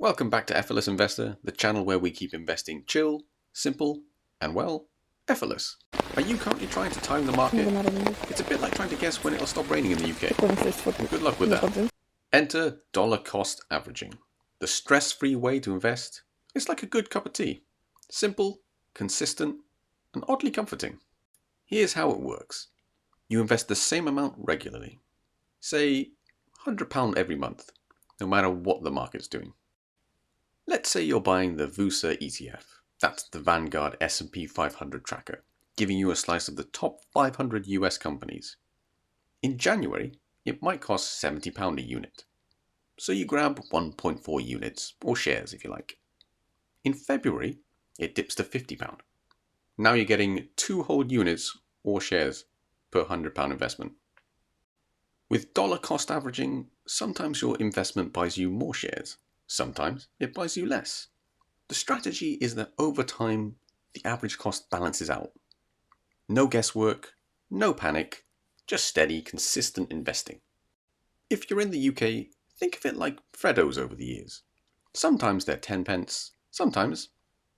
Welcome back to Effortless Investor, the channel where we keep investing chill, simple, and well, effortless. Are you currently trying to time the market? It's a bit like trying to guess when it'll stop raining in the UK. Good luck with that. Enter dollar cost averaging. The stress-free way to invest. It's like a good cup of tea. Simple, consistent, and oddly comforting. Here's how it works. You invest the same amount regularly. Say £100 every month, no matter what the market's doing. Let's say you're buying the VUSA ETF. That's the Vanguard S&P 500 tracker, giving you a slice of the top 500 US companies. In January, it might cost £70 a unit. So you grab 1.4 units, or shares if you like. In February, it dips to £50. Now you're getting 2 whole units, or shares, per £100 investment. With dollar cost averaging, sometimes your investment buys you more shares. Sometimes it buys you less. The strategy is that over time, the average cost balances out. No guesswork, no panic, just steady, consistent investing. If you're in the UK, think of it like Freddos over the years. Sometimes they're 10 pence, sometimes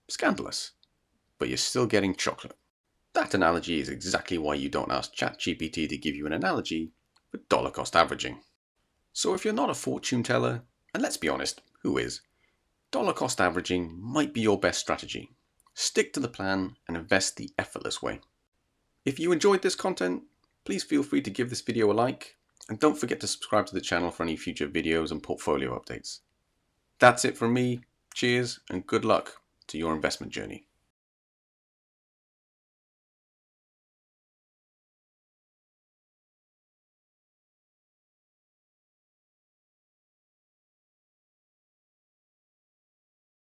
scandalous, but you're still getting chocolate. That analogy is exactly why you don't ask ChatGPT to give you an analogy for dollar cost averaging. So if you're not a fortune teller, and let's be honest, who is? Dollar cost averaging might be your best strategy. Stick to the plan and invest the effortless way. If you enjoyed this content, please feel free to give this video a like, and don't forget to subscribe to the channel for any future videos and portfolio updates. That's it from me. Cheers and good luck to your investment journey.